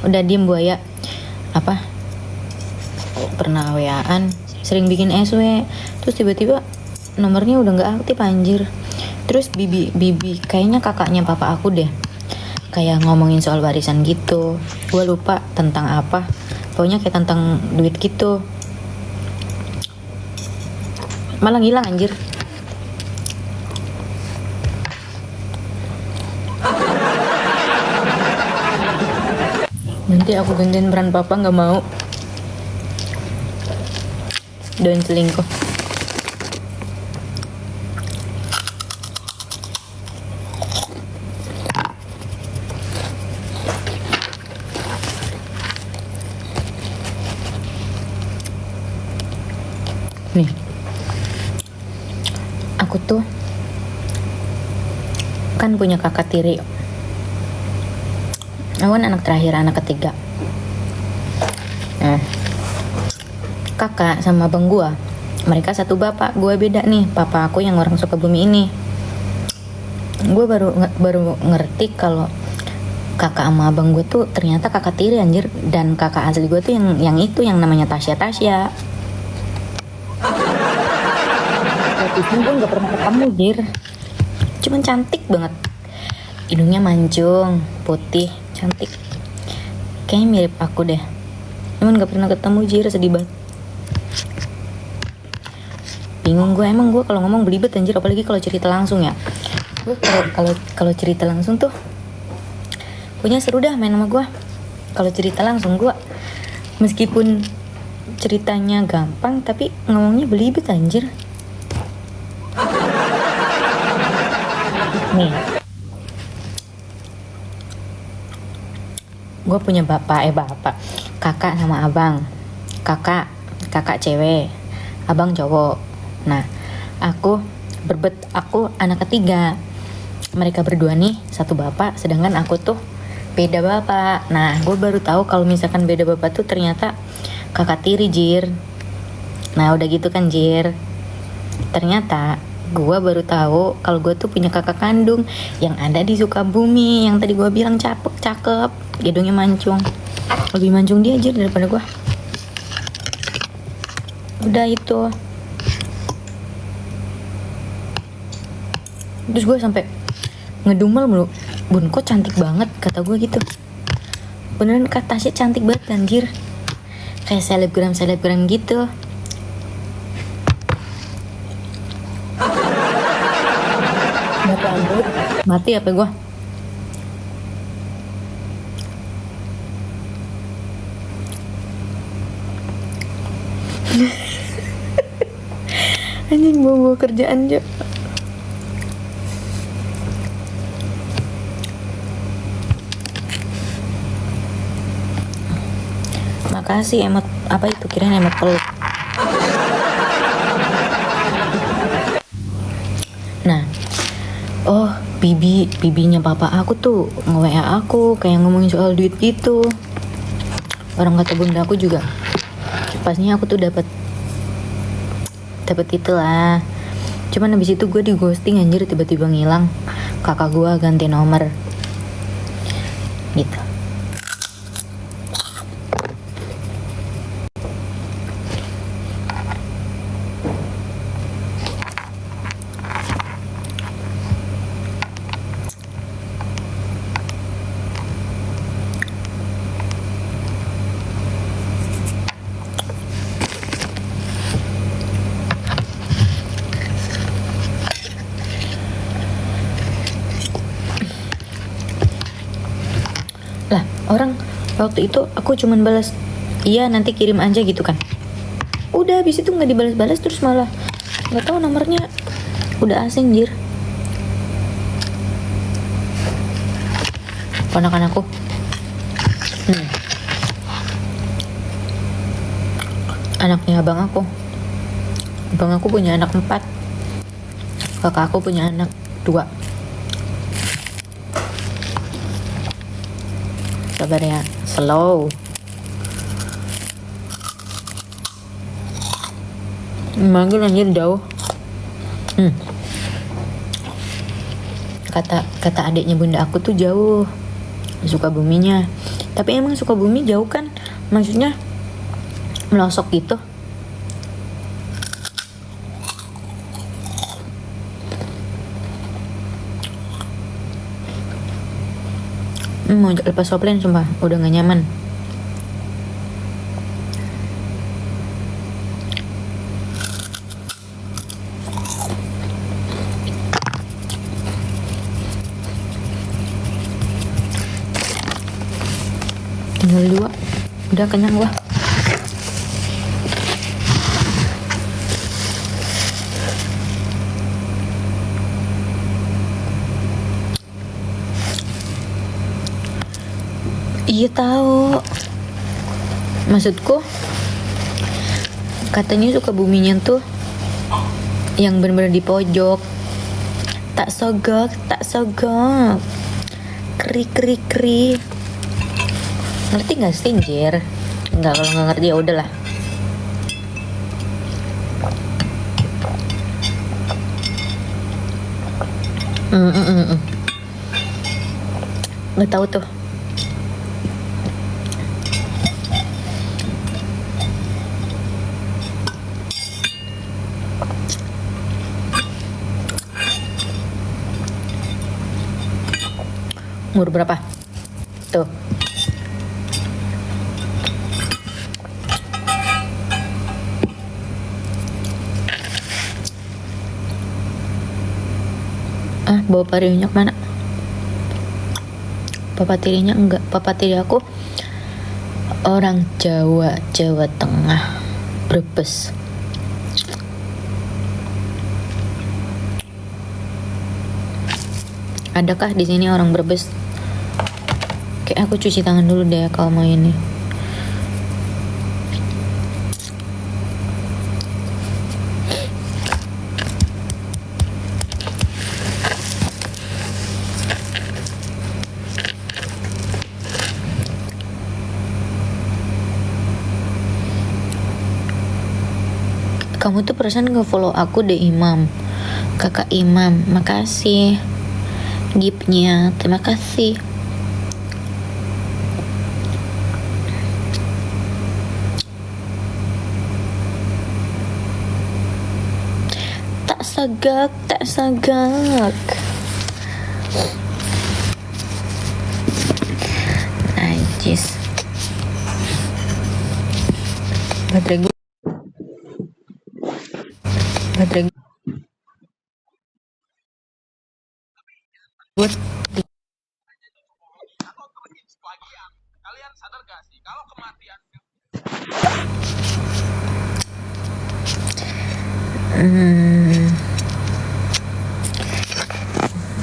Udah diem buaya. Apa? Pernah WA-an, sering bikin SW, terus tiba-tiba nomornya udah nggak aktif anjir. Terus bibi kayaknya kakaknya papa aku deh, kayak ngomongin soal warisan gitu. Gue lupa tentang apa, pokoknya kayak tentang duit gitu. Malah ngilang anjir. Nanti aku gantiin peran papa, nggak mau. Doain selingkuh. Nih, aku tuh kan punya kakak tiri. Aku kan anak terakhir, anak ketiga. Nah, kakak sama abang gua, mereka satu bapak, gua beda nih. Papa aku yang orang Sukabumi ini. Gue baru ngerti kalau kakak sama abang gue tuh ternyata kakak tiri anjir. Dan kakak asli gue tuh yang namanya Tasya. Waktu gue nggak pernah ketemu jir, cuman cantik banget, hidungnya mancung, putih, cantik, kayaknya mirip aku deh, cuman nggak pernah ketemu jir, sedih banget. Bingung gue, emang gue kalau ngomong belibet anjir, apalagi kalau cerita langsung ya. Gue kalau cerita langsung tuh punya seru dah main sama gue. Kalau cerita langsung gue, meskipun ceritanya gampang tapi ngomongnya belibet anjir. Nih, gue punya kakak sama abang. Kakak cewek, abang cowok. Nah, aku anak ketiga. Mereka berdua nih satu bapak, sedangkan aku tuh beda bapak. Nah, gue baru tahu kalau misalkan beda bapak tuh ternyata kakak tiri jir. Nah, udah gitu kan jir, ternyata gue baru tahu kalau gue tuh punya kakak kandung yang ada di Sukabumi, yang tadi gue bilang cakep, hidungnya mancung, lebih mancung dia aja daripada gue. Udah itu, terus gue sampai ngedumel mulu, bun kok cantik banget, kata gue gitu. Beneran kata Tasya cantik banget anjir, kayak selebgram gitu. Mati apa gue? Anjing, bawa kerjaan aja. Makasih emot, apa itu, kirain emot peluk. Nah, oh, bibinya papa aku tuh nge-WA aku kayak ngomongin soal duit gitu. Orang kata bunda aku juga, pasnya aku tuh dapat itulah. Cuman habis itu gue di ghosting anjir, tiba-tiba ngilang. Kakak gue ganti nomor gitu. Lah, orang waktu itu aku cuman balas, iya nanti kirim aja gitu kan. Udah habis itu nggak dibalas-balas, terus malah nggak tahu nomornya udah asing jir. Ponakan aku. Anaknya abang aku. Abang aku punya anak 4. Kakak aku punya anak 2. Sabar ya, slow. Manggil anjir jauh. Kata adiknya bunda aku tuh jauh. Sukabuminya. Tapi emang Sukabumi jauh kan? Maksudnya melosok gitu. Mau lepas soplen sumpah, udah gak nyaman. Tinggal 2, udah kenyang gua. Iya tahu. Maksudku katanya Sukabuminya tuh yang bener-bener di pojok. Tak sogok. Keri. Ngerti gak sih, Jir? Enggak, kalau nggak ngerti ya udahlah. Nggak tahu tuh. Umur berapa? Tuh. Bawa parinya mana? Papa tirinya enggak. Papa tiri aku orang Jawa Tengah, Brebes. Adakah di sini orang Brebes? Kayak aku cuci tangan dulu deh kalau mau ini. Kamu tuh perasaan nge-follow aku deh, Imam. Kakak Imam, makasih. Giftnya, terima kasih. Tak sagak. Najis. Baterai gue. Kalian sadar gak sih kalau kematian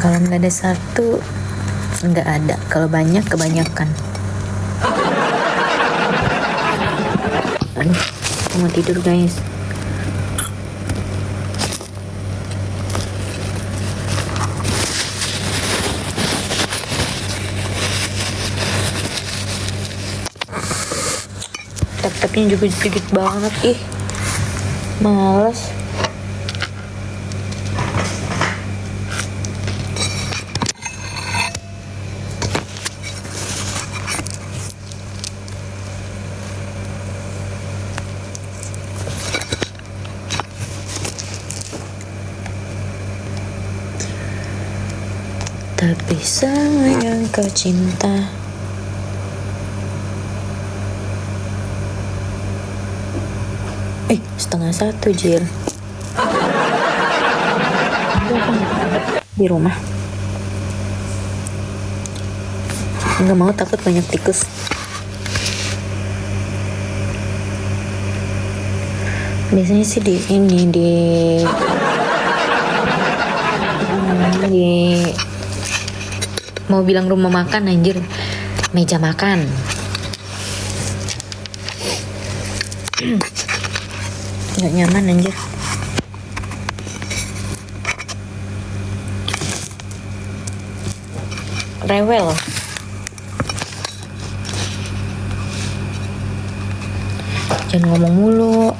Kalau nggak ada satu, nggak ada. Kalau banyak, kebanyakan. Aduh, aku mau tidur guys. Tap-tapnya juga gede banget, ih. Males. Tapi sayang kau cinta. Setengah 1 Jir. Di rumah. Nggak mau, takut banyak tikus. Biasanya sih di mau bilang rumah makan, anjir, meja makan. Nggak nyaman anjir. Rewel. Jangan ngomong mulu.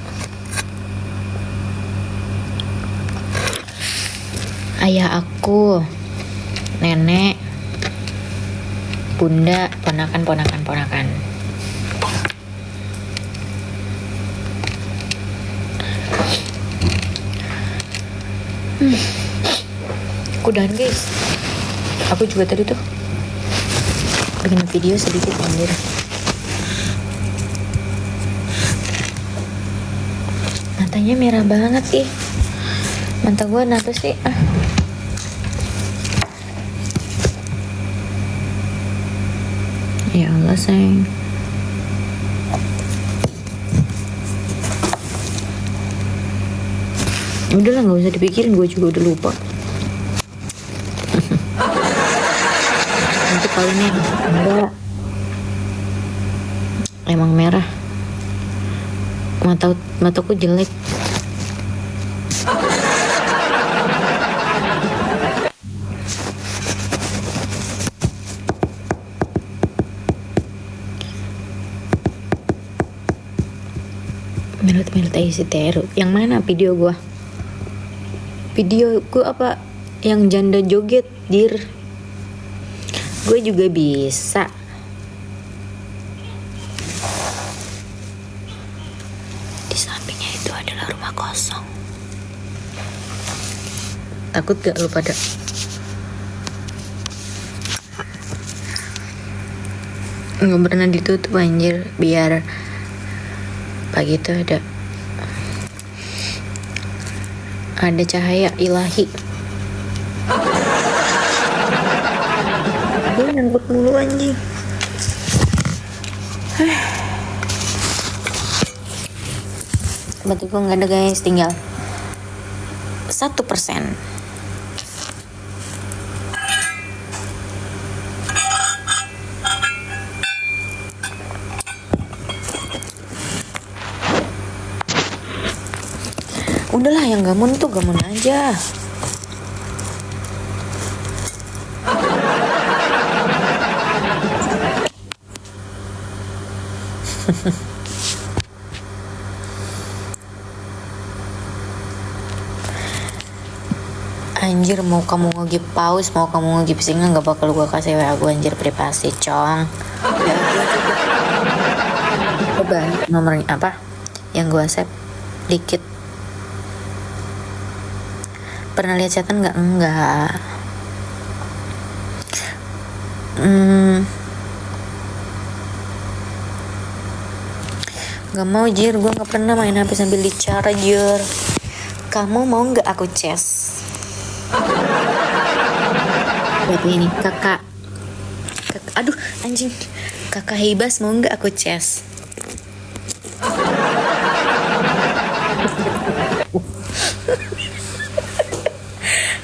Ayah aku, nenek, bunda, ponakan. Udahan guys, aku juga tadi tuh bikin video sedikit anjir. Matanya merah banget ih. Mata gue kenapa sih? Ya Allah sayang. Udahlah nggak usah dipikirin, gue juga udah lupa. Nanti kali ini enggak, emang merah. Mataku jelek. Menurut isi teru. Yang mana video gua? Video gua apa? Yang janda joget, dir. Gue juga bisa. Di sampingnya itu adalah rumah kosong. Takut gak lu pada? Nggak pernah ditutup anjir, biar pagi itu ada cahaya ilahi. Gue nyangkut mulu anjing. Berarti gue nggak ada guys, tinggal 1%. Udahlah yang gamon tuh gamon aja. Anjir, mau kamu nge-give pause, mau kamu nge-give singa, gak bakal gue kasih WA gue anjir privasi, cong. Ya gue banyak nomornya apa yang gue save dikit. Pernah lihat chatan nggak? Enggak. Gak mau jir, gue nggak pernah main HP sambil di charger. Kamu mau nggak aku ces? Berapa ini kakak? Aduh anjing, kakak Hibas mau nggak aku ces?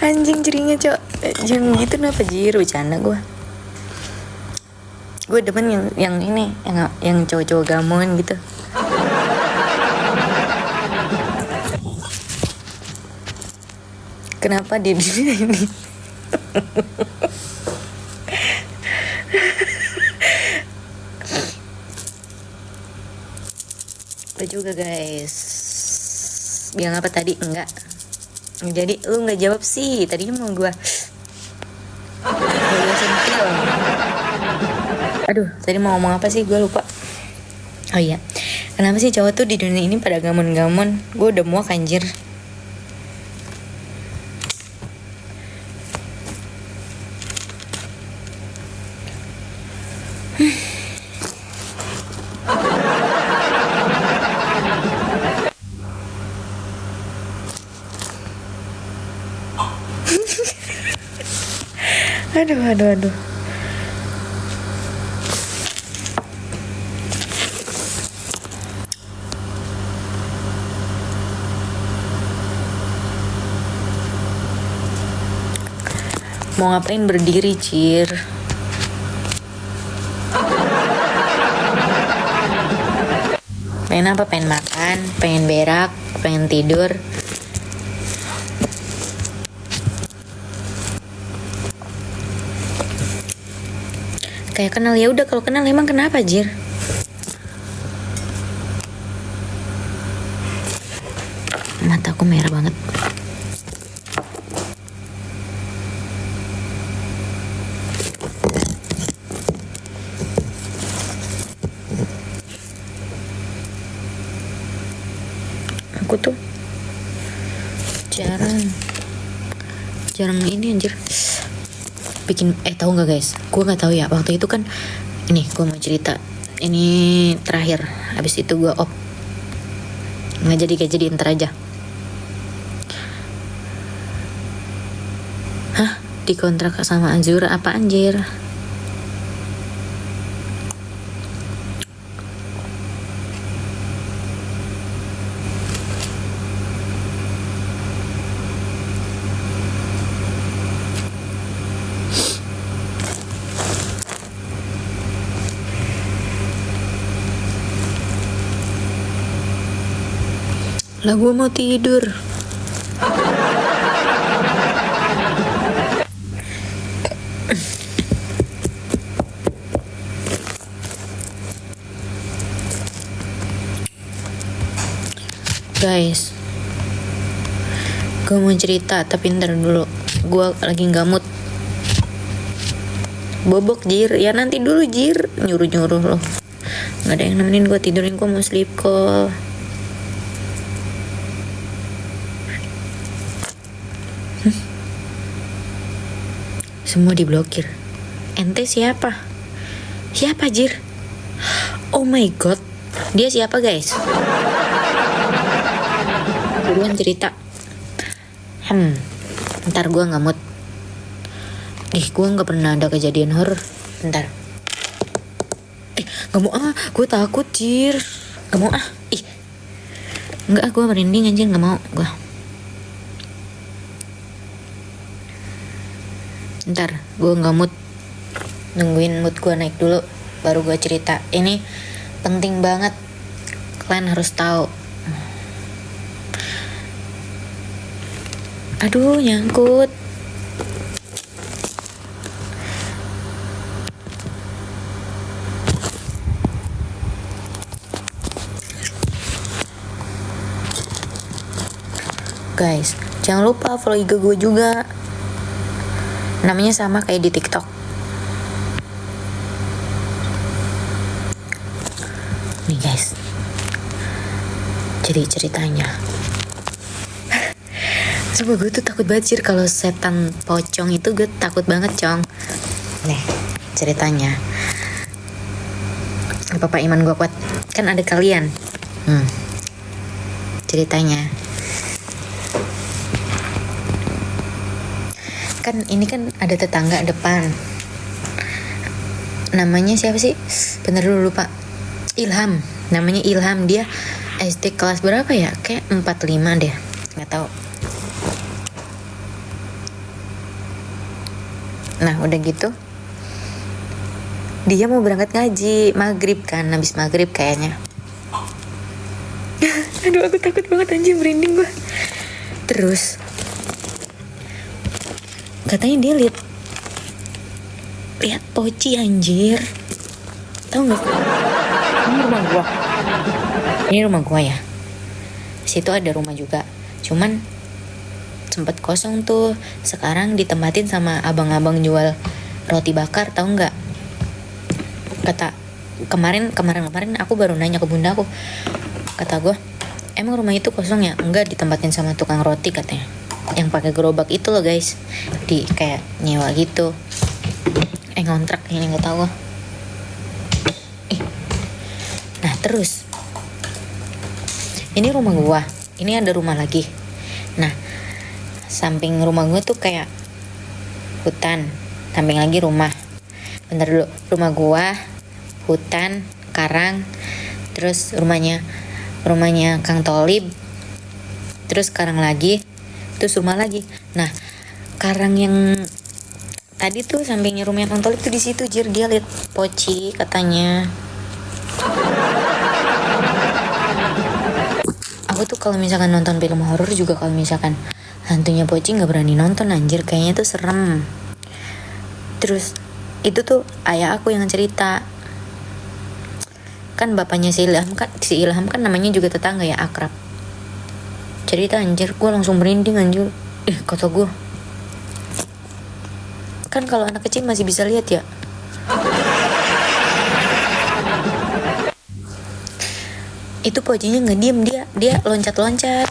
Anjing jerinya cok, jangan gitu kenapa jir, bercanda gue demen yang ini, yang cowok-cowok gamon gitu. Kenapa di ini? Lo juga guys. Bilang apa tadi? Enggak. Jadi lu nggak jawab sih. Tadinya mau gua. Aduh, tadi mau ngomong apa sih? Gue lupa. Oh iya. Kenapa sih cowok tuh di dunia ini pada gamon-gamon? Gue udah muak anjir. Aduh. Mau ngapain berdiri, Cir? Pengen apa? Pengen makan, pengen berak, pengen tidur. Kayak kenal, ya udah, kalau kenal emang kenapa, Jir? Mataku merah banget. Aku tuh jarang ini anjir bikin tahu nggak guys, gue nggak tahu ya, waktu itu kan ini gue mau cerita ini terakhir, habis itu gue nggak jadi ntar aja. Hah, dikontrak sama Azura apa anjir? Lah gue mau tidur. Guys, gue mau cerita tapi ntar dulu, gue lagi gak mood. Bobok Jir, ya nanti dulu Jir, nyuruh loh. Gak ada yang nemenin gue tidurin, gue mau sleep call. Semua diblokir. Ente siapa? Siapa Jir? Oh my god, dia siapa guys? Buruan cerita. Ntar gue nggak mood. Gue nggak pernah ada kejadian horor. Bentar. Nggak mau gue takut Jir. Nggak mau nggak, gue merinding anjir, nggak mau gue. Ntar gue nggak mood, nungguin mood gue naik dulu baru gue cerita. Ini penting banget, kalian harus tahu. Aduh, nyangkut. Guys, jangan lupa follow IG gue juga. Namanya sama kayak di TikTok. Nih guys, jadi ceritanya. Sumpah gue tuh takut banget Jir, kalau setan pocong itu gue takut banget cong. Nih ceritanya. Apa iman gue kuat? Kan ada kalian. Ceritanya. Kan ini kan ada tetangga depan. Namanya siapa sih? Bentar dulu lupa. Ilham. Namanya Ilham. Dia SD kelas berapa ya? Kayak 45 deh. Nggak tahu. Nah udah gitu, dia mau berangkat ngaji maghrib kan, habis maghrib kayaknya. Aduh aku takut banget anjing, merinding gue. Terus katanya dia lihat poci anjir, tahu nggak? Ini rumah gua ya. Situ ada rumah juga, cuman sempet kosong tuh. Sekarang ditempatin sama abang-abang jual roti bakar, tahu nggak? Kata kemarin aku baru nanya ke bunda aku, kata gue, emang rumah itu kosong ya? Enggak, ditempatin sama tukang roti katanya, yang pakai gerobak itu loh guys, di kayak nyewa gitu, ngontrak ini nggak tahu. Nah terus ini rumah gua, ini ada rumah lagi. Nah samping rumah gue tuh kayak hutan, samping lagi rumah. Bentar dulu, rumah gua, hutan, karang, terus rumahnya Kang Tolib, terus karang lagi, terus rumah lagi. Nah karang yang tadi tuh sampingnya rumahnya Kang Tolib tuh di situ Jir, dia lihat poci katanya. Aku tuh kalau misalkan nonton film horor juga, kalau misalkan hantunya poci nggak berani nonton anjir, kayaknya tuh serem. Terus itu tuh ayah aku yang cerita, kan bapaknya si Ilham kan namanya juga tetangga ya, akrab. Cerita anjir, gue langsung merinding anjir. Kata gue, kan kalau anak kecil masih bisa lihat ya. Itu pocongnya nggak diem, dia loncat-loncat.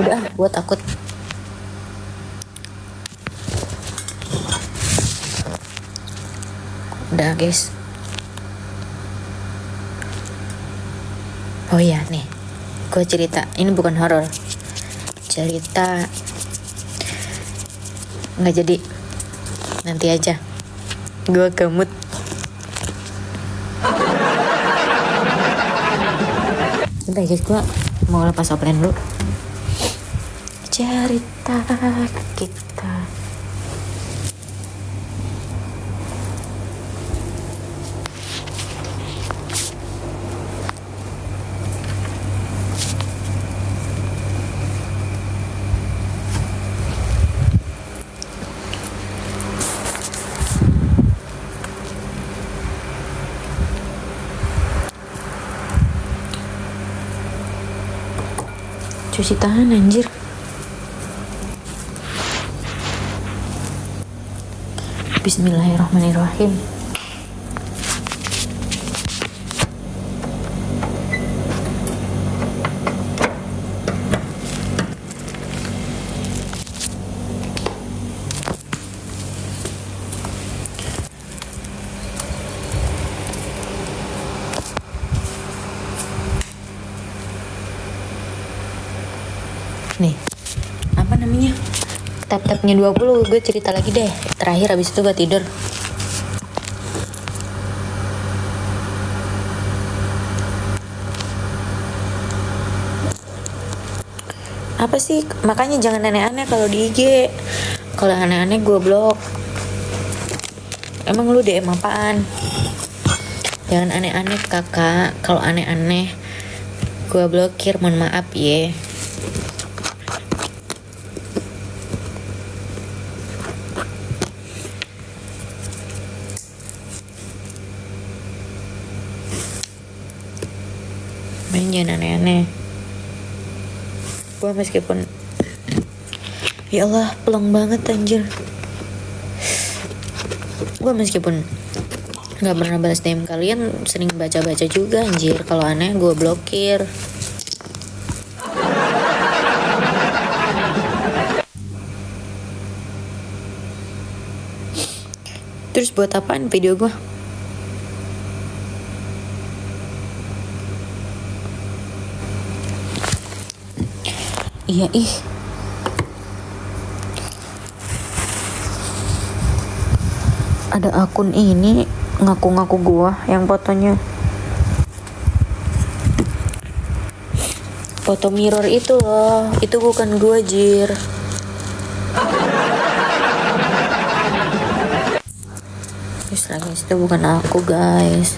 Udah, gue takut. Udah guys. Oh iya nih, gue cerita. Ini bukan horor, cerita nggak jadi, nanti aja. Gue gemut. Bentar guys, gue mau lepas offline dulu. Cerita kita. Cuci tangan anjir. Bismillahirrahmanirrahim. Nih, apa namanya? Tap-tapnya 20, gue cerita lagi deh. Terakhir abis itu gue tidur. Apa sih? Makanya jangan aneh-aneh kalau di IG. Kalau aneh-aneh gue blok. Emang lu DM apaan? Jangan aneh-aneh kakak. Kalau aneh-aneh gue blokir, mohon maaf ya. Main jangan aneh-aneh. Gue meskipun, ya Allah, pelong banget anjir. Gue meskipun nggak pernah balas DM kalian, sering baca-baca juga anjir. Kalau aneh gue blokir. Terus buat apaan video gue? Iya ih. Ada akun ini ngaku-ngaku gua yang fotonya foto mirror itu loh. Itu bukan gua jir. Terus lagi itu bukan aku guys.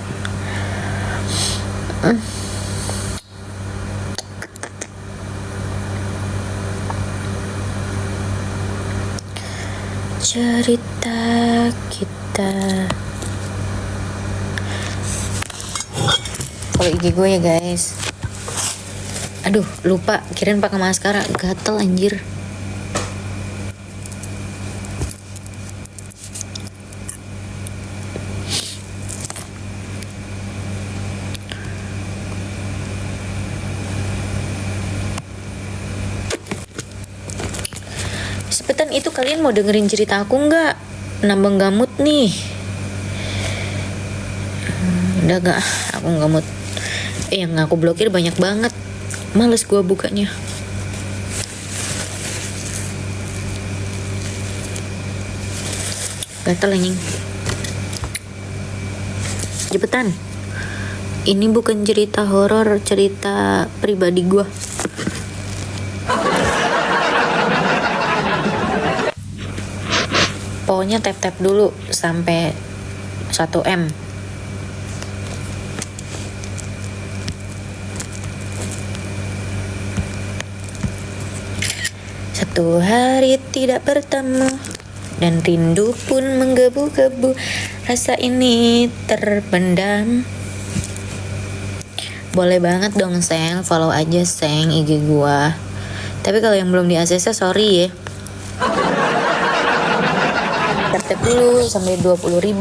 Cerita kita. Kalau IG gue ya guys. Aduh lupa, kirain pakai maskara, gatel anjir. Sepetan itu kalian mau dengerin cerita aku nggak? Nambah gamut nih. Udah gak, aku gamut. Yang aku blokir banyak banget. Males gua bukanya. Gatel anjing. Cepetan. Ini bukan cerita horor, cerita pribadi gua. Pokoknya tap-tap dulu sampai 1M. Satu hari tidak bertemu dan rindu pun menggebu-gebu. Rasa ini terpendam. Boleh banget dong Seng, follow aja Seng IG gua. Tapi kalau yang belum di ACC sorry ya. Tap dulu sampai 20.000.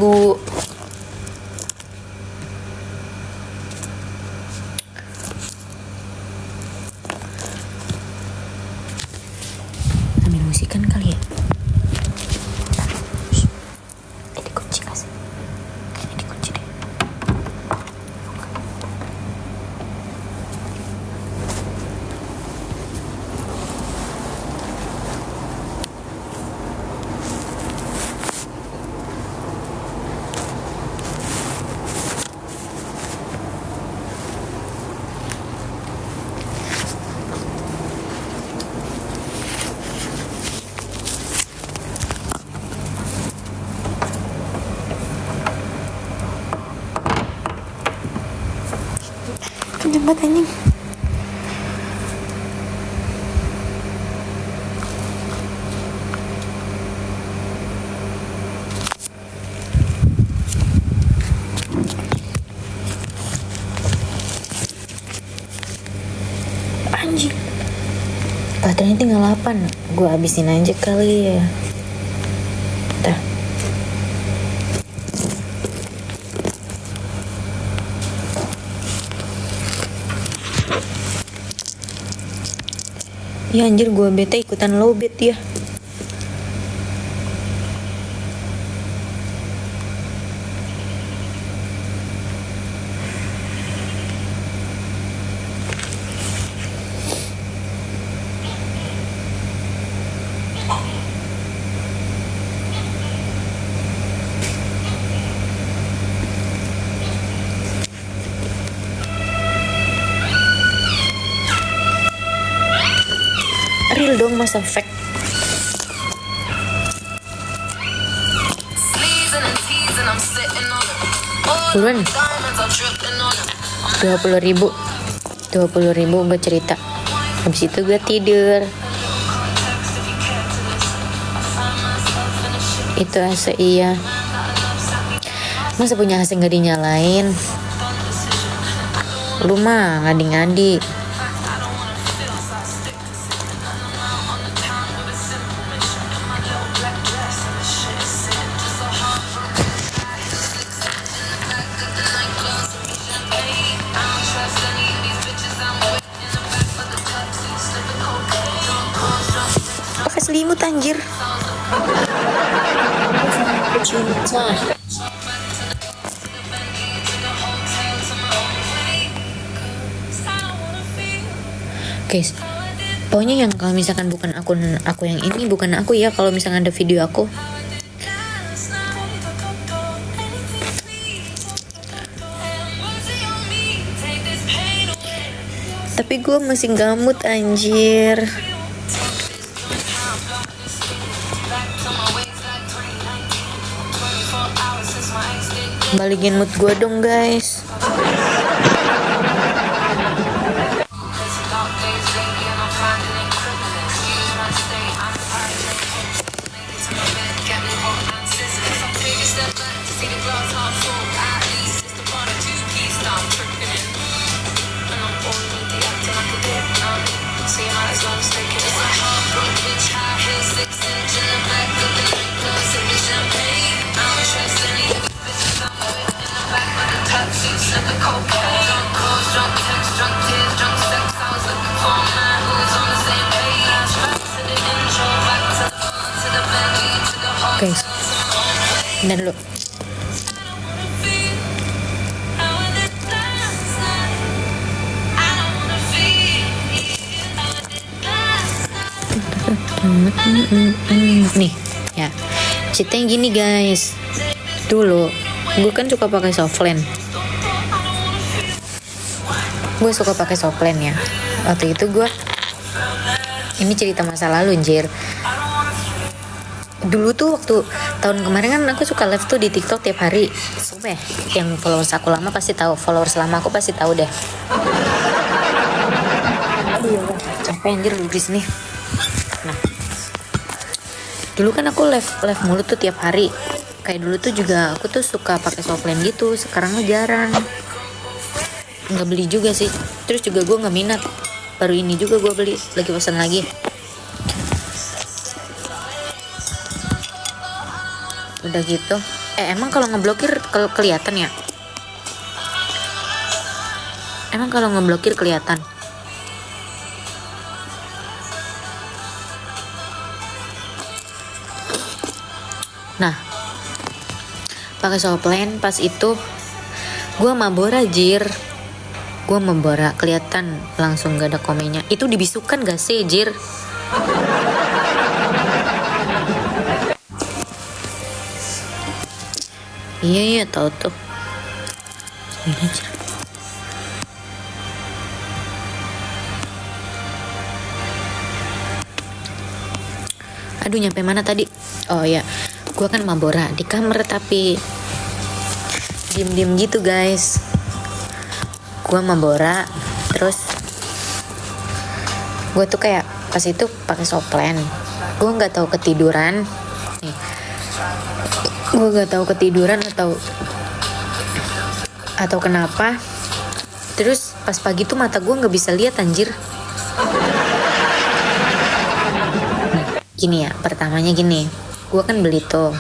kenceng banget anjing. Anjing, baterainya tinggal 8. Gue habisin aja kali ya. Dah. Ya anjir, gue bete ikutan lowbat ya. Real dong Mass Effect. Buruan 20.000 gue cerita. Habis itu gue tidur. Itu AC iya. Masa punya AC gak dinyalain? Lu mah ngadi-ngadi. Pakai selimut anjir. Cinta. Guys, pokoknya yang kalau misalkan bukan akun aku yang ini, bukan aku ya, kalau misalkan ada video aku. Tapi gue masih gamut anjir. Balikin mood gue dong guys. Guys, bentar dulu. Nih ya, ceritanya gini guys. Dulu gue kan suka pakai softland. Gue suka pakai softland ya. Waktu itu gue, ini cerita masa lalu anjir. Dulu tuh waktu tahun kemarin kan aku suka live tuh di TikTok tiap hari. Sumpah, yang followers aku lama pasti tahu, followers lama aku pasti tahu deh. Aduh, capek anjir lugis nih. Nah, dulu kan aku live mulu tuh tiap hari. Kayak dulu tuh juga aku tuh suka pakai softland gitu. Sekarang mah jarang. Nggak beli juga sih. Terus juga gue nggak minat. Baru ini juga gue beli, lagi pesan lagi. Udah gitu. Emang kalau ngeblokir kelihatan ya? Emang kalau ngeblokir kelihatan? Nah, pakai softland pas itu gue mabora jir. Gue mabora kelihatan langsung gak ada komennya. Itu dibisukan gak sih jir? Iya tahu tuh. Ini aja. Aduh, nyampe mana tadi? Oh ya, gue kan mabora di kamar tapi diem gitu guys. gue sama Bora. Terus gue tuh kayak pas itu pakai soplen. Gue nggak tahu ketiduran nih, gue nggak tahu ketiduran atau kenapa. Terus pas pagi tuh mata gue nggak bisa lihat anjir. Gini ya, pertamanya gini, gue kan beli tuh,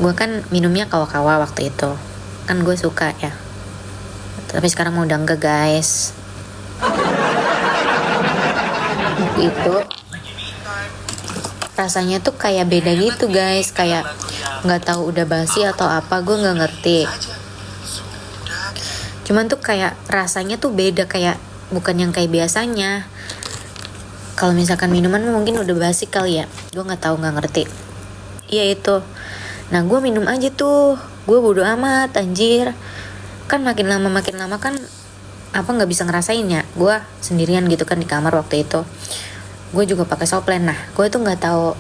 gue kan minumnya kawa-kawa waktu itu, kan gue suka ya, tapi sekarang udah enggak guys. Itu rasanya tuh kayak beda gitu guys, kayak nggak tahu udah basi atau apa, gue nggak ngerti. Cuman tuh kayak rasanya tuh beda, kayak bukan yang kayak biasanya. Kalau misalkan minuman mungkin udah basi kali ya, gue nggak tahu, nggak ngerti. Iya itu. Nah gue minum aja tuh, gue bodo amat anjir. Kan makin lama kan apa nggak bisa ngerasain ya. Gue sendirian gitu kan di kamar waktu itu. Gue juga pakai soplen. Nah gue tuh nggak tahu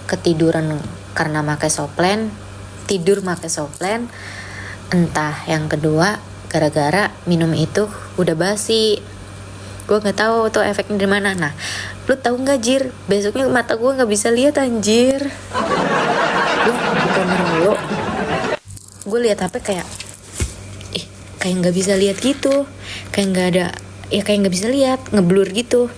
ketiduran karena pakai soplen, tidur pakai soplen. Entah yang kedua gara-gara minum itu udah basi. Gue nggak tahu tuh efeknya dari mana. Nah, lu tahu nggak Jir? Besoknya mata gue nggak bisa lihat anjir. Gue di kamar mulu. Gue lihat HP kayak nggak bisa lihat gitu. Kayak nggak ada, ya kayak nggak bisa lihat, ngeblur gitu.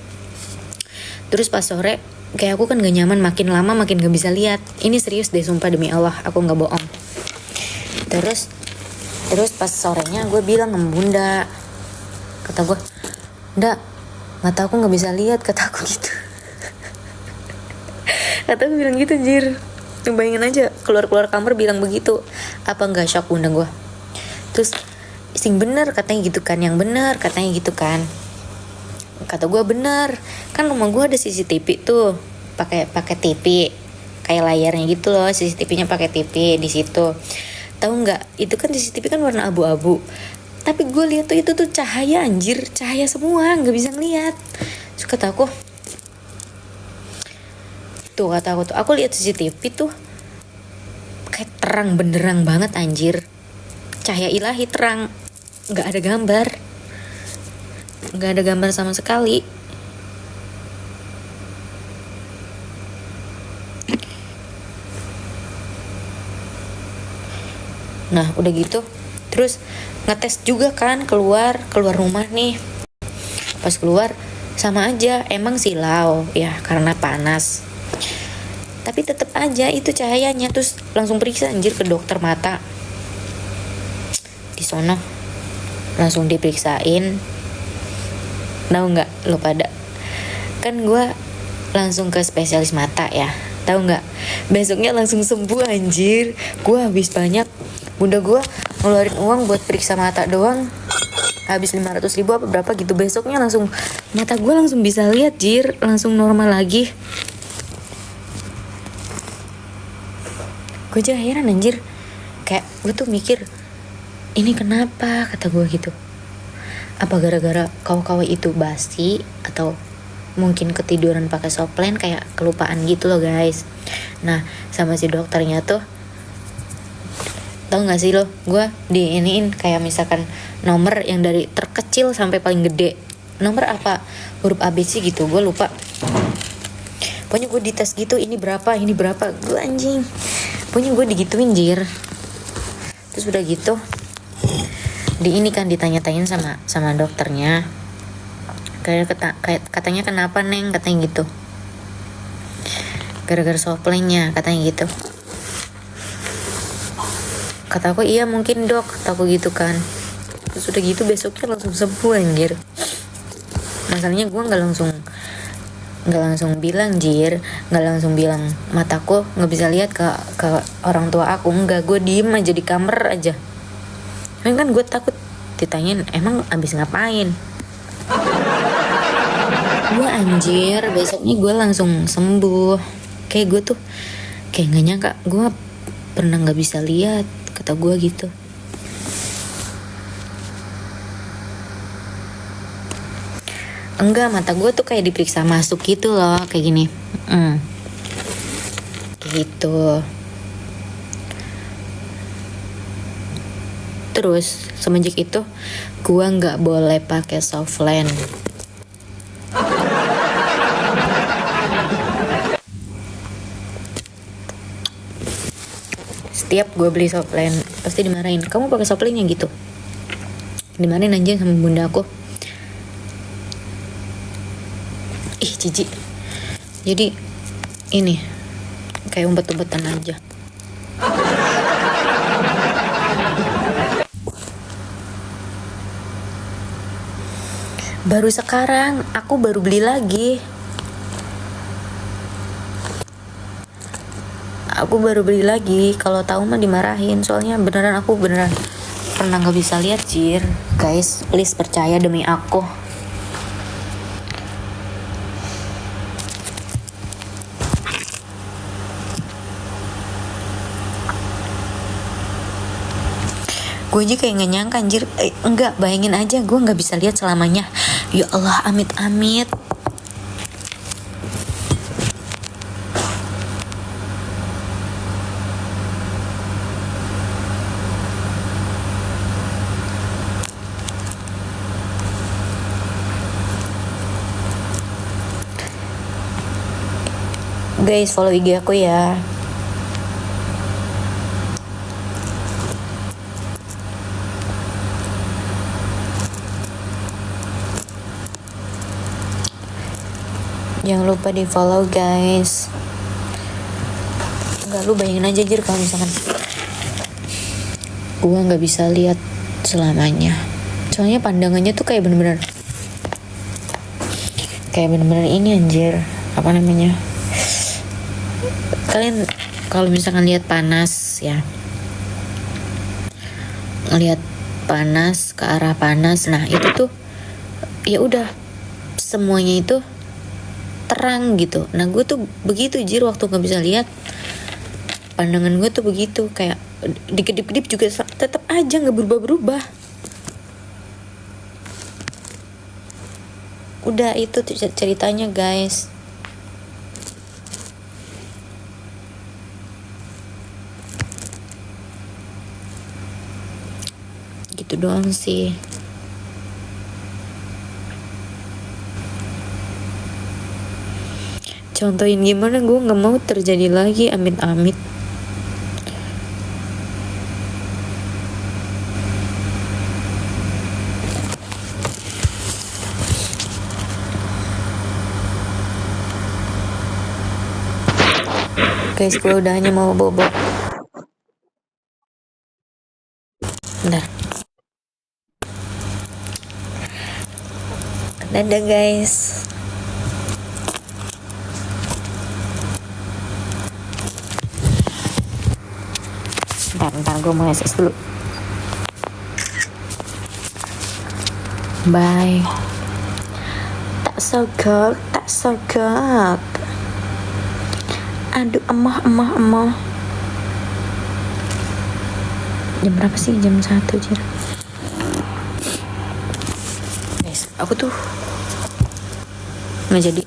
Terus pas sore, kayak aku kan nggak nyaman, makin lama makin nggak bisa lihat. Ini serius deh, sumpah demi Allah, aku nggak bohong. Terus pas sorenya gue bilang sama Bunda, kata gue, "Ndak, mata aku nggak bisa lihat," kata aku gitu. Kata aku bilang gitu Jir. Bayangin aja keluar kamar bilang begitu. Apa nggak shock Bunda gue? Terus sing bener katanya gitu kan, yang bener katanya gitu kan. Kata gue bener, kan rumah gue ada CCTV tuh, pakai TV kayak layarnya gitu loh, CCTV-nya pakai TV di situ. Tahu nggak? Itu kan CCTV kan warna abu-abu. Tapi gue lihat tuh itu tuh cahaya anjir, cahaya semua, nggak bisa ngeliat. Terus kata aku tuh, aku lihat CCTV tuh kayak terang benderang banget anjir, cahaya ilahi terang, nggak ada gambar sama sekali. Nah udah gitu, terus ngetes juga kan, keluar rumah nih. Pas keluar sama aja, emang silau ya karena panas, tapi tetap aja itu cahayanya. Terus langsung periksa anjir ke dokter mata di sono, langsung diperiksain. Tahu nggak lo pada, kan gue langsung ke spesialis mata ya, tahu nggak, besoknya langsung sembuh anjir. Gue habis banyak, Bunda gue ngeluarin uang buat periksa mata doang, habis 500.000 apa berapa gitu. Besoknya langsung mata gue langsung bisa lihat Jir, langsung normal lagi. Gue aja heran anjir, kayak gue tuh mikir, ini kenapa, kata gue gitu. Apa gara-gara kawa-kawa itu basi, atau mungkin ketiduran pakai soplen, kayak kelupaan gitu loh guys. Nah sama si dokternya tuh, tau gak sih lo, gue diiniin kayak misalkan nomor yang dari terkecil sampai paling gede, nomor apa, huruf ABC gitu, gue lupa. Pokoknya gue dites gitu, ini berapa, gue anjing. Pokoknya gue digituin Jir. Terus udah gitu, ini kan ditanya-tanyain sama dokternya, kayak katanya kenapa Neng, katanya gitu, gara-gara soplennya katanya gitu. Kata aku iya mungkin dok, kata aku gitu kan. Terus udah gitu besoknya langsung sembuh anjir. Masalahnya gue nggak langsung bilang Jir, nggak langsung bilang mataku nggak bisa lihat ke orang tua aku, nggak. Gue diem aja di kamar aja. Kan gue takut ditanyain emang abis ngapain. Gue anjir, besoknya gue langsung sembuh. Kayak gue tuh kayak nggak nyangka gue pernah nggak bisa lihat, kata gue gitu. Enggak, mata gue tuh kayak diperiksa masuk gitu loh, kayak gini. Kayak gitu. Terus semenjak itu gua nggak boleh pakai softland. Setiap gue beli softland pasti dimarahin, kamu pakai softlandnya gitu. Dimarahin anjing sama bunda aku. Ih jijik. Jadi ini kayak umpet-umpetan aja. Baru sekarang aku baru beli lagi. Aku baru beli lagi. Kalau tahu mah dimarahin. Soalnya beneran aku beneran pernah nggak bisa lihat, Cir. Guys, please percaya demi aku. Gue aja kayak gak nyangka anjir. Enggak, bayangin aja gue gak bisa lihat selamanya. Ya Allah, amit-amit. Guys, follow IG aku ya. Jangan lupa di follow guys. Enggak, lu bayangin aja jir kalau misalkan gua nggak bisa lihat selamanya. Soalnya pandangannya tuh kayak bener-bener ini anjir. Apa namanya? Kalian kalau misalkan lihat panas ya, ngelihat panas ke arah panas, nah itu tuh ya udah semuanya itu terang gitu. Nah gue tuh begitu jir waktu nggak bisa lihat, pandangan gue tuh begitu, kayak dikedip-kedip juga tetap aja nggak berubah-berubah. Udah itu tuh ceritanya guys. Gitu doang sih. Contohin gimana, gue nggak mau terjadi lagi, amit-amit. Guys, gue udah hanya mau bobok. Bentar. Dadah guys. Bentar gue mau SS dulu. Bye. Tak sogok. Aduh, emah. Jam berapa sih? Jam 1 aja. Guys, aku tuh nggak jadi.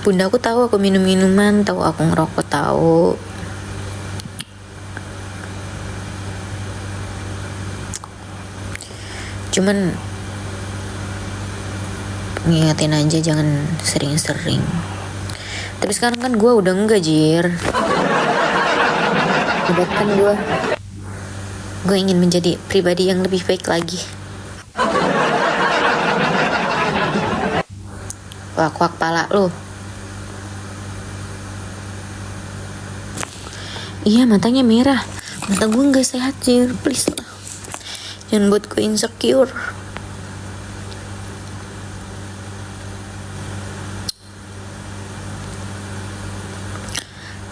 Bunda aku tahu aku minum minuman, tahu aku ngerokok, tahu. Cuman ngingetin aja jangan sering-sering. Tapi sekarang kan gue udah enggak jir. Udah kan gue ingin menjadi pribadi yang lebih baik lagi. Wak pala lu. Iya, matanya merah. Mata gue nggak sehat jir, please lah. Jangan buat gue insecure.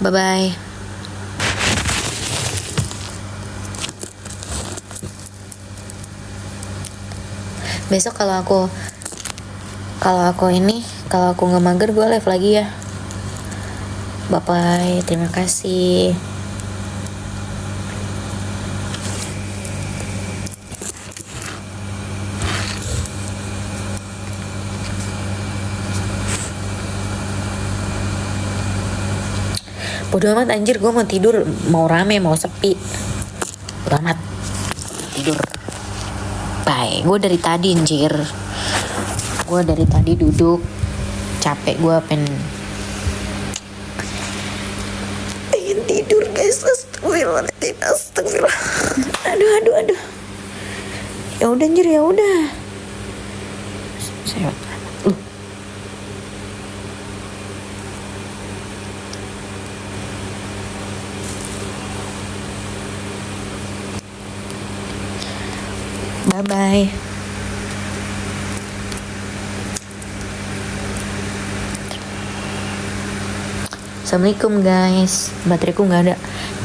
Bye bye. Besok kalau aku nggak mager gue live lagi ya. Bye bye. Terima kasih. Bodo amat anjir, gue mau tidur, mau rame mau sepi, bodo amat, tidur. Bye. Gue dari tadi anjir, gue dari tadi duduk capek, gue pengen tidur guys. Astagfirullah. Aduh. Ya udah anjir, ya udah. Saya bye. Assalamualaikum guys. Bateraiku nggak ada,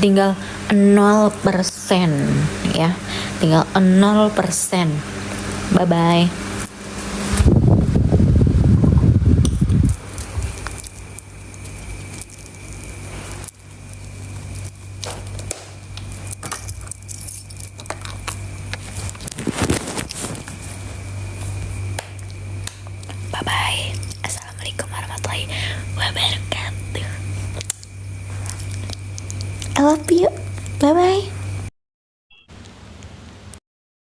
tinggal 0% ya, tinggal 0%. Bye bye. Bye bye. Assalamualaikum warahmatullahi wabarakatuh. I love you. Bye bye.